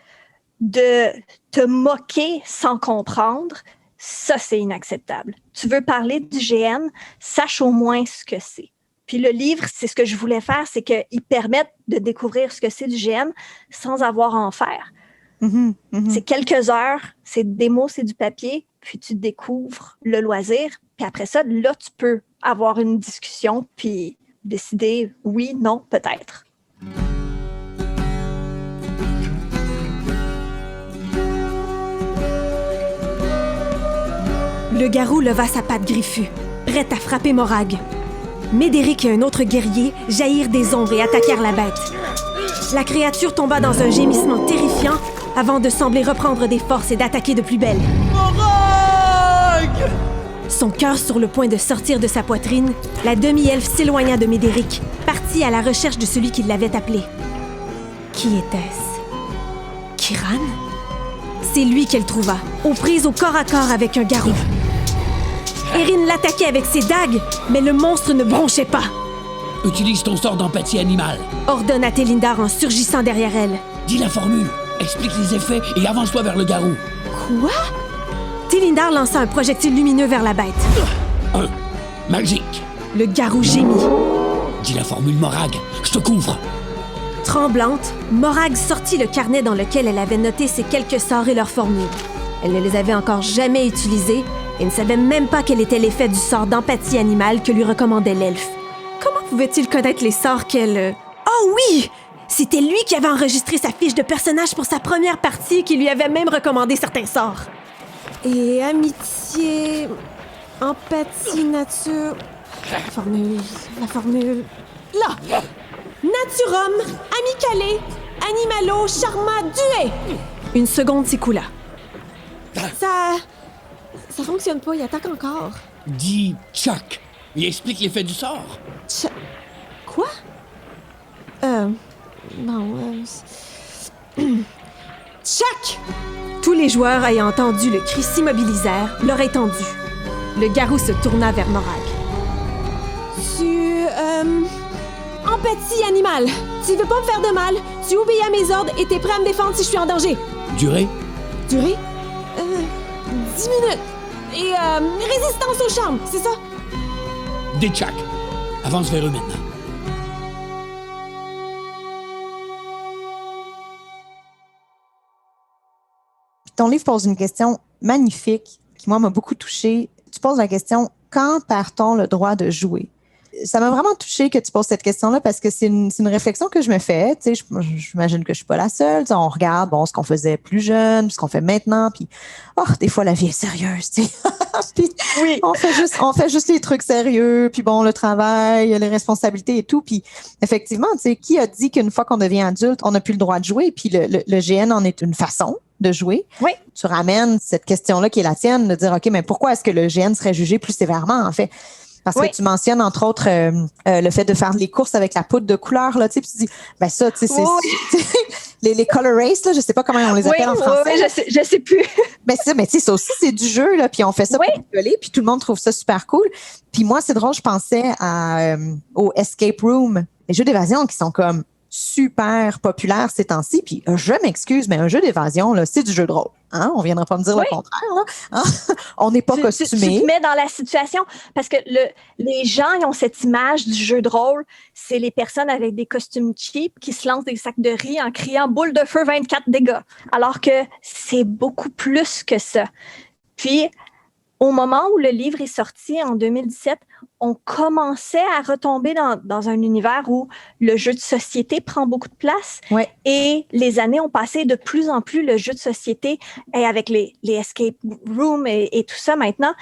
de te moquer sans comprendre, ça, c'est inacceptable. Tu veux parler du GN, sache au moins ce que c'est. Puis le livre, c'est ce que je voulais faire, c'est qu'il permette de découvrir ce que c'est du GN sans avoir à en faire. C'est quelques heures, c'est des mots, c'est du papier, puis tu découvres le loisir. Puis après ça, là, tu peux avoir une discussion, puis décider oui, non, peut-être.
Le garou leva sa patte griffue, prête à frapper Morag. Médéric et un autre guerrier jaillirent des ombres et attaquèrent la bête. La créature tomba dans un gémissement terrifiant avant de sembler reprendre des forces et d'attaquer de plus belle.
Morag!
Son cœur sur le point de sortir de sa poitrine, la demi-elfe s'éloigna de Médéric, partie à la recherche de celui qui l'avait appelé. Qui était-ce? Kiran? C'est lui qu'elle trouva, aux prises au corps à corps avec un garou. Erin l'attaquait avec ses dagues, mais le monstre ne bronchait pas.
Utilise ton sort d'empathie animale.
Ordonna Télindar en surgissant derrière elle.
Dis la formule, explique les effets et avance-toi vers le garou.
Quoi? Télindar lança un projectile lumineux vers la bête.
Magique.
Le garou gémit.
Dis la formule, Morag, je te couvre.
Tremblante, Morag sortit le carnet dans lequel elle avait noté ses quelques sorts et leurs formules. Elle ne les avait encore jamais utilisés et ne savait même pas quel était l'effet du sort d'empathie animale que lui recommandait l'elfe. Comment pouvait-il connaître les sorts qu'elle... Oh oui! C'était lui qui avait enregistré sa fiche de personnage pour sa première partie et qui lui avait même recommandé certains sorts. Et amitié... Empathie, nature... La formule... Là! Naturum, amicale, animalo, charma, duet. Une seconde s'écoula. Ça fonctionne pas, il attaque encore.
Dis Chuck et explique l'effet du sort.
Quoi? Chuck! Tous les joueurs ayant entendu le cri s'immobilisèrent, l'oreille tendue. Le garou se tourna vers Morag. Empathie animale. Tu veux pas me faire de mal, tu obéis à mes ordres et t'es prêt à me défendre si je suis en danger.
Durée?
10 minutes. Et résistance au charme, c'est ça?
Des Chuck. Avance vers eux maintenant.
Ton livre pose une question magnifique qui, moi, m'a beaucoup touchée. Tu poses la question « Quand perd-on le droit de jouer? » Ça m'a vraiment touchée que tu poses cette question-là parce que c'est une réflexion que je me fais. Tu sais, j'imagine que je suis pas la seule. Tu sais, on regarde ce qu'on faisait plus jeune, ce qu'on fait maintenant. Puis, des fois, la vie est sérieuse. Tu sais. Puis,
oui.
on fait juste les trucs sérieux. Puis le travail, les responsabilités et tout. Puis, effectivement, tu sais, qui a dit qu'une fois qu'on devient adulte, on n'a plus le droit de jouer? Puis, le GN en est une façon de jouer.
Oui.
Tu ramènes cette question-là qui est la tienne, de dire, OK, mais pourquoi est-ce que le GN serait jugé plus sévèrement, en fait? Parce
Oui.
que tu mentionnes, entre autres, le fait de faire les courses avec la poudre de couleur, là, tu sais, puis tu dis, ben ça, tu sais,
Oui.
les color race, là, je sais pas comment on les
Oui,
appelle en français.
oui, je sais plus.
Ben ça, mais tu sais, ça aussi, c'est du jeu, là, puis on fait ça
Oui.
pour rigoler, puis tout le monde trouve ça super cool. Puis moi, c'est drôle, je pensais au Escape Room, les jeux d'évasion qui sont comme super populaires ces temps-ci, puis je m'excuse, mais un jeu d'évasion, là, c'est du jeu de rôle. Hein? On viendra pas me dire
Oui.
le contraire, là. Hein? On n'est pas
Tu
costumé.
te mets dans la situation parce que les gens ils ont cette image du jeu de rôle, c'est les personnes avec des costumes cheap qui se lancent des sacs de riz en criant boule de feu 24 dégâts, alors que c'est beaucoup plus que ça. Puis au moment où le livre est sorti en 2017, on commençait à retomber dans un univers où le jeu de société prend beaucoup de place.
Ouais.
Et les années ont passé de plus en plus, le jeu de société, et avec les escape rooms et tout ça maintenant,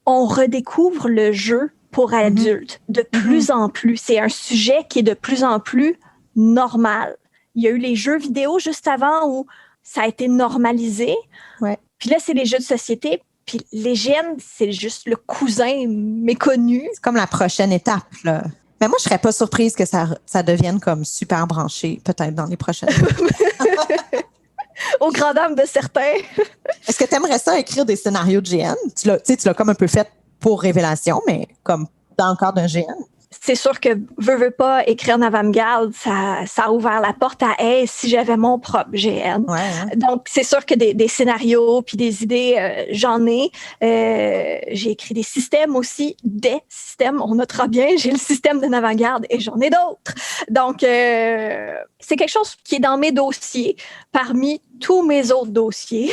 on redécouvre le jeu pour adultes de plus en plus. C'est un sujet qui est de plus en plus normal. Il y a eu les jeux vidéo juste avant où ça a été normalisé.
Ouais.
Puis là, c'est les jeux de société. Puis les GN, c'est juste le cousin méconnu.
C'est comme la prochaine étape, là. Mais moi, je serais pas surprise que ça devienne comme super branché, peut-être dans les prochaines années.
Aux grandes dames de certains.
Est-ce que tu aimerais ça écrire des scénarios de GN? Tu l'as comme un peu fait pour Révélation, mais comme dans le cadre d'un GN.
C'est sûr que veux pas écrire en avant-garde, ça a ouvert la porte à hey, si j'avais mon propre GN.
Ouais, hein?
Donc, c'est sûr que des scénarios puis des idées, j'en ai. J'ai écrit des systèmes aussi, des systèmes. On notera bien, j'ai le système de avant-garde et j'en ai d'autres. Donc, c'est quelque chose qui est dans mes dossiers parmi tous mes autres dossiers.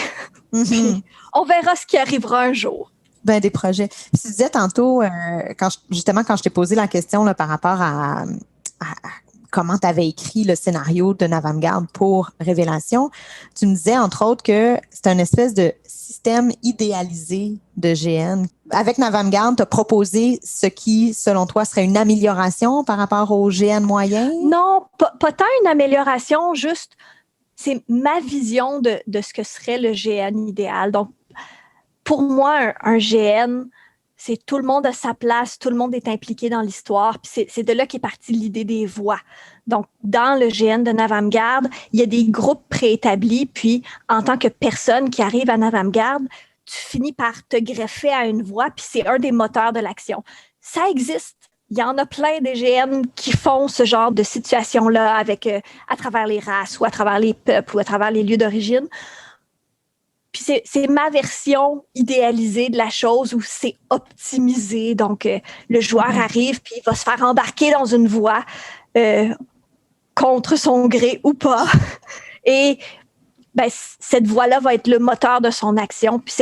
Puis, on verra ce qui arrivera un jour.
Ben, des projets. Puis tu disais tantôt, quand je t'ai posé la question là, par rapport à comment tu avais écrit le scénario de Navamgarde pour Révélation, tu me disais, entre autres, que c'est un espèce de système idéalisé de GN. Avec Navamgarde, tu as proposé ce qui, selon toi, serait une amélioration par rapport au GN moyen?
Non, pas tant une amélioration, juste c'est ma vision de ce que serait le GN idéal. Donc, pour moi, un GN, c'est tout le monde a sa place, tout le monde est impliqué dans l'histoire. Puis c'est de là qu'est partie l'idée des voix. Donc, dans le GN de Navamgarde, il y a des groupes préétablis. Puis, en tant que personne qui arrive à Navamgarde, tu finis par te greffer à une voix. Puis, c'est un des moteurs de l'action. Ça existe. Il y en a plein des GN qui font ce genre de situation-là avec, à travers les races ou à travers les peuples ou à travers les lieux d'origine. Puis c'est ma version idéalisée de la chose où c'est optimisé. Donc, le joueur arrive puis il va se faire embarquer dans une voie contre son gré ou pas. Et ben, cette voie-là va être le moteur de son action. Puis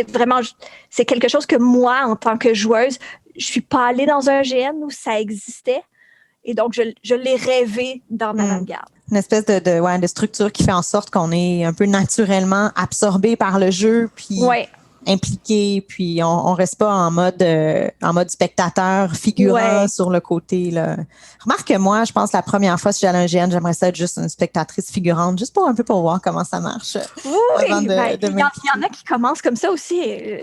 c'est quelque chose que moi, en tant que joueuse, je suis pas allée dans un GN où ça existait. Et donc, je l'ai rêvé dans Navamgarde.
Une espèce de structure qui fait en sorte qu'on est un peu naturellement absorbé par le jeu, puis impliqué, puis on reste pas en mode spectateur figurant sur le côté. Là. Remarque que moi, je pense que la première fois, si j'allais à un GN, j'aimerais ça être juste une spectatrice figurante, juste pour voir comment ça marche.
Oui, il y en a qui commencent comme ça aussi.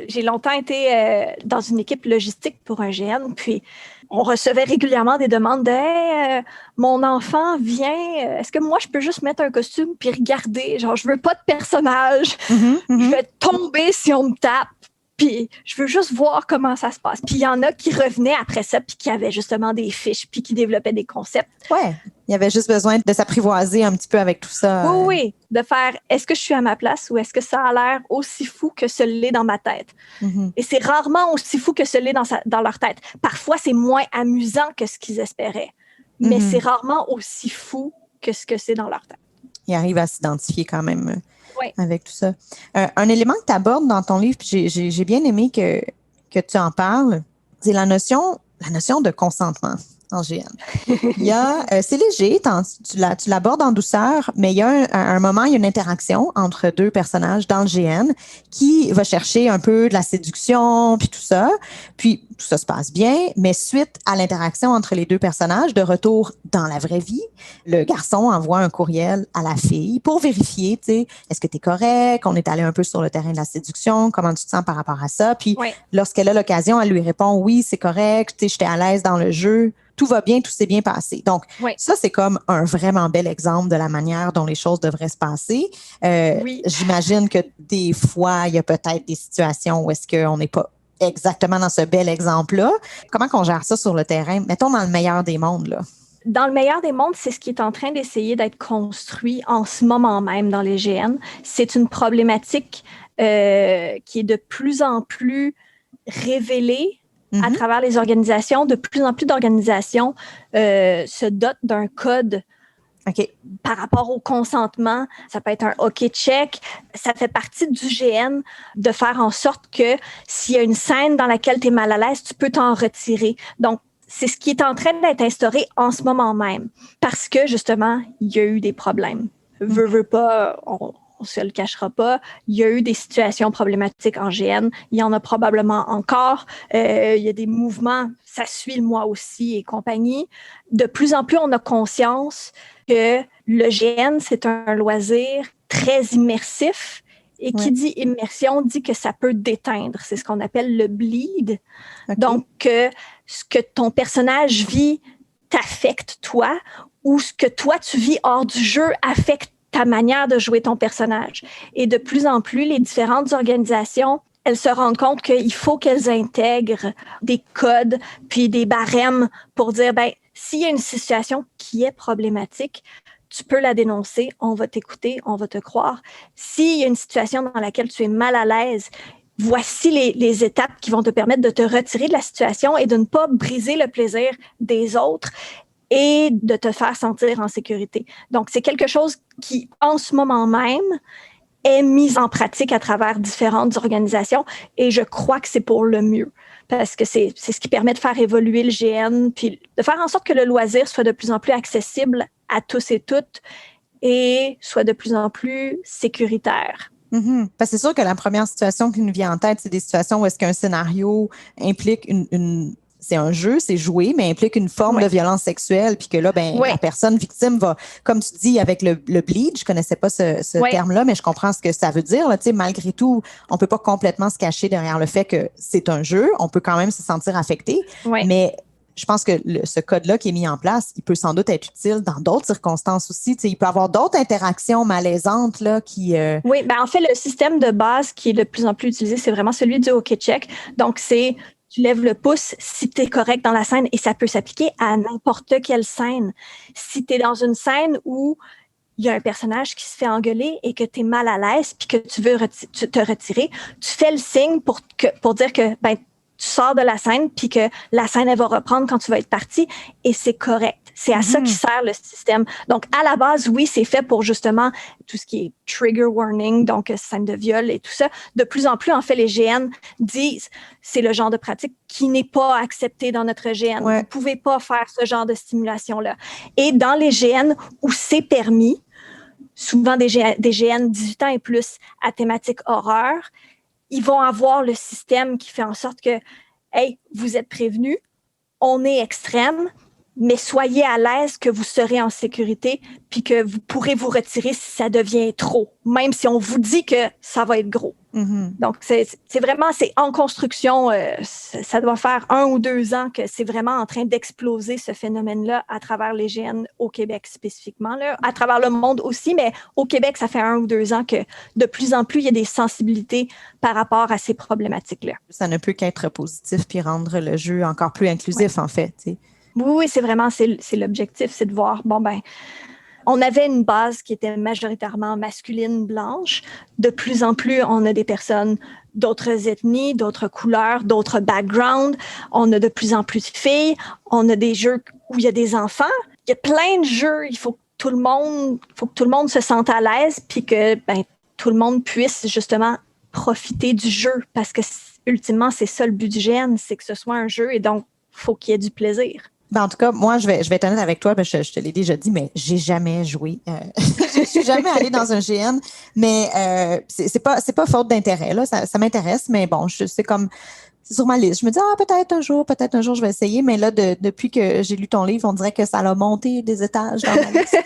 J'ai longtemps été dans une équipe logistique pour un GN, puis on recevait régulièrement des demandes de hey, mon enfant vient, est-ce que moi je peux juste mettre un costume puis regarder, genre je veux pas de personnage, je vais tomber si on me tape, puis je veux juste voir comment ça se passe. Puis il y en a qui revenaient après ça puis qui avaient justement des fiches puis qui développaient des concepts.
Ouais, il y avait juste besoin de s'apprivoiser un petit peu avec tout ça.
Oui, de faire est-ce que je suis à ma place ou est-ce que ça a l'air aussi fou que ce l'est dans ma tête? Et c'est rarement aussi fou que ce l'est dans leur tête. Parfois, c'est moins amusant que ce qu'ils espéraient, mais c'est rarement aussi fou que ce que c'est dans leur tête.
Ils arrivent à s'identifier quand même avec tout ça. Un élément que tu abordes dans ton livre, puis j'ai bien aimé que tu en parles, c'est la notion de consentement. en GN. Il y a, c'est léger, tu l'abordes en douceur, mais il y a un moment, il y a une interaction entre deux personnages dans le GN qui va chercher un peu de la séduction, puis tout ça. Puis tout ça se passe bien, mais suite à l'interaction entre les deux personnages, de retour dans la vraie vie, le garçon envoie un courriel à la fille pour vérifier, tu sais, est-ce que tu es correct? On est allé un peu sur le terrain de la séduction, comment tu te sens par rapport à ça? Puis lorsqu'elle a l'occasion, elle lui répond oui, c'est correct, tu sais, j'étais à l'aise dans le jeu. Tout va bien, tout s'est bien passé. Donc, ça, c'est comme un vraiment bel exemple de la manière dont les choses devraient se passer. J'imagine que des fois, il y a peut-être des situations où est-ce qu'on n'est pas exactement dans ce bel exemple-là. Comment qu'on gère ça sur le terrain? Mettons dans le meilleur des mondes, là.
Dans le meilleur des mondes, c'est ce qui est en train d'essayer d'être construit en ce moment même dans les GN. C'est une problématique qui est de plus en plus révélée à travers les organisations. De plus en plus d'organisations se dotent d'un code par rapport au consentement. Ça peut être un OK check. Ça fait partie du GN de faire en sorte que s'il y a une scène dans laquelle tu es mal à l'aise, tu peux t'en retirer. Donc, c'est ce qui est en train d'être instauré en ce moment même parce que, justement, il y a eu des problèmes. Veux pas, on se le cachera pas. Il y a eu des situations problématiques en GN. Il y en a probablement encore. Il y a des mouvements, ça suit le moi aussi et compagnie. De plus en plus, on a conscience que le GN, c'est un loisir très immersif. Et qui dit immersion dit que ça peut déteindre. C'est ce qu'on appelle le bleed. Donc, ce que ton personnage vit t'affecte toi ou ce que toi, tu vis hors du jeu affecte ta manière de jouer ton personnage. Et de plus en plus, les différentes organisations, elles se rendent compte qu'il faut qu'elles intègrent des codes puis des barèmes pour dire, s'il y a une situation qui est problématique, tu peux la dénoncer, on va t'écouter, on va te croire. S'il y a une situation dans laquelle tu es mal à l'aise, voici les étapes qui vont te permettre de te retirer de la situation et de ne pas briser le plaisir des autres et de te faire sentir en sécurité. Donc, c'est quelque chose qui, en ce moment même, est mis en pratique à travers différentes organisations et je crois que c'est pour le mieux parce que c'est ce qui permet de faire évoluer le GN puis de faire en sorte que le loisir soit de plus en plus accessible à tous et toutes et soit de plus en plus sécuritaire.
Parce que c'est sûr que la première situation qui nous vient en tête, c'est des situations où est-ce qu'un scénario implique c'est un jeu, c'est joué, mais implique une forme de violence sexuelle, puis que là, la personne victime va, comme tu dis, avec le bleed, je connaissais pas ce terme-là, mais je comprends ce que ça veut dire. Là, malgré tout, on peut pas complètement se cacher derrière le fait que c'est un jeu. On peut quand même se sentir affecté, mais je pense que ce code-là qui est mis en place, il peut sans doute être utile dans d'autres circonstances aussi. Il peut y avoir d'autres interactions malaisantes là, qui...
Oui, en fait, le système de base qui est de plus en plus utilisé, c'est vraiment celui du OK check. Donc, c'est tu lèves le pouce si tu es correct dans la scène et ça peut s'appliquer à n'importe quelle scène. Si tu es dans une scène où il y a un personnage qui se fait engueuler et que tu es mal à l'aise puis que tu veux te retirer, tu fais le signe pour dire que tu sors de la scène puis que la scène, elle va reprendre quand tu vas être parti et c'est correct. C'est à ça qui sert le système. Donc, à la base, oui, c'est fait pour justement tout ce qui est trigger warning, donc scène de viol et tout ça. De plus en plus, en fait, les GN disent c'est le genre de pratique qui n'est pas accepté dans notre GN. Vous ne pouvez pas faire ce genre de stimulation-là. Et dans les GN où c'est permis, souvent des GN 18 ans et plus à thématique horreur, ils vont avoir le système qui fait en sorte que, hey, vous êtes prévenus, on est extrême, mais soyez à l'aise que vous serez en sécurité puis que vous pourrez vous retirer si ça devient trop, même si on vous dit que ça va être gros. Donc, c'est vraiment, c'est en construction. Ça doit faire 1 ou 2 ans que c'est vraiment en train d'exploser ce phénomène-là à travers les GN au Québec spécifiquement, là, à travers le monde aussi, mais au Québec, ça fait 1 ou 2 ans que de plus en plus, il y a des sensibilités par rapport à ces problématiques-là.
Ça ne peut qu'être positif puis rendre le jeu encore plus inclusif, en fait, tu sais.
Oui, c'est vraiment, c'est l'objectif, c'est de voir, on avait une base qui était majoritairement masculine, blanche. De plus en plus, on a des personnes d'autres ethnies, d'autres couleurs, d'autres backgrounds. On a de plus en plus de filles. On a des jeux où il y a des enfants. Il y a plein de jeux. Il faut que tout le monde se sente à l'aise puis que tout le monde puisse justement profiter du jeu parce que ultimement, c'est ça le but du GN, c'est que ce soit un jeu et donc, il faut qu'il y ait du plaisir.
En tout cas, moi, je vais être honnête avec toi, je te l'ai déjà dit, mais j'ai jamais joué. Je suis jamais allée dans un GN, mais c'est pas faute d'intérêt, là. Ça m'intéresse, mais bon, c'est sur ma liste. Je me dis, peut-être un jour, je vais essayer. Mais là, depuis que j'ai lu ton livre, on dirait que ça a monté des étages dans ma liste.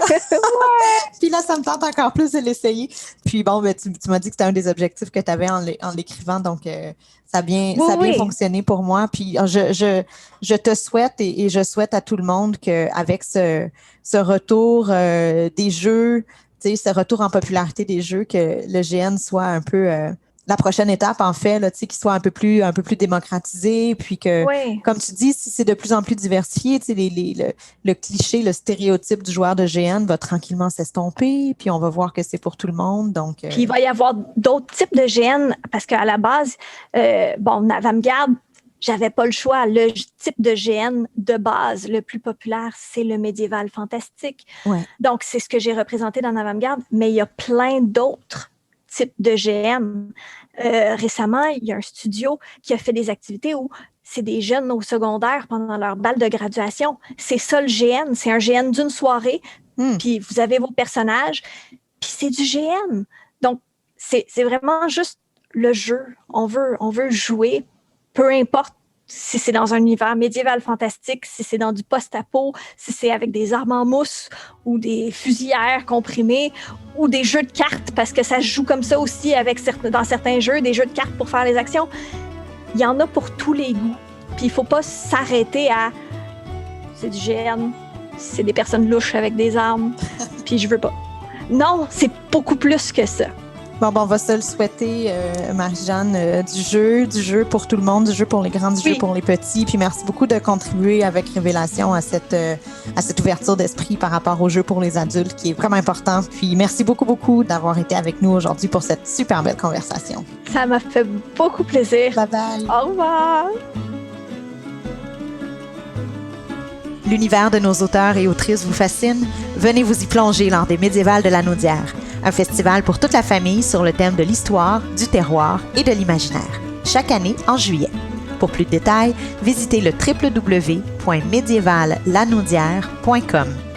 Puis là, ça me tente encore plus de l'essayer. Puis bon, tu m'as dit que c'était un des objectifs que tu avais en l'écrivant. Donc, ça a bien fonctionné pour moi. Puis je te souhaite et je souhaite à tout le monde qu'avec ce retour des jeux, tu sais, ce retour en popularité des jeux, que le GN soit un peu... la prochaine étape, en fait, là, tu sais, qu'il soit un peu plus démocratisé, puis que, comme tu dis, si c'est de plus en plus diversifié, tu sais, le cliché, le stéréotype du joueur de GN va tranquillement s'estomper, puis on va voir que c'est pour tout le monde, donc...
Puis il va y avoir d'autres types de GN, parce qu'à la base, Avant-Garde, j'avais pas le choix. Le type de GN de base, le plus populaire, c'est le médiéval fantastique.
Ouais.
Donc, c'est ce que j'ai représenté dans Avant-Garde, mais il y a plein d'autres type de GN. Récemment, il y a un studio qui a fait des activités où c'est des jeunes au secondaire pendant leur bal de graduation. C'est ça le GN. C'est un GN d'une soirée. Puis vous avez vos personnages. Puis c'est du GN. Donc, c'est vraiment juste le jeu. On veut jouer, peu importe si c'est dans un univers médiéval fantastique, si c'est dans du post-apo, si c'est avec des armes en mousse ou des fusilières comprimées ou des jeux de cartes, parce que ça se joue comme ça aussi dans certains jeux, des jeux de cartes pour faire les actions. Il y en a pour tous les goûts. Puis il ne faut pas s'arrêter à « c'est du GN, c'est des personnes louches avec des armes, puis je veux pas ». Non, c'est beaucoup plus que ça.
Bon, on va se le souhaiter, Marie-Jeanne, du jeu pour tout le monde, du jeu pour les grands, du jeu pour les petits. Puis merci beaucoup de contribuer avec Révélation à cette ouverture d'esprit par rapport au jeu pour les adultes, qui est vraiment important. Puis merci beaucoup, beaucoup d'avoir été avec nous aujourd'hui pour cette super belle conversation.
Ça m'a fait beaucoup plaisir.
Bye bye.
Au revoir.
L'univers de nos auteurs et autrices vous fascine? Venez vous y plonger lors des Médiévales de la Naudière, un festival pour toute la famille sur le thème de l'histoire, du terroir et de l'imaginaire, chaque année en juillet. Pour plus de détails, visitez le www.médiévallanaudière.com.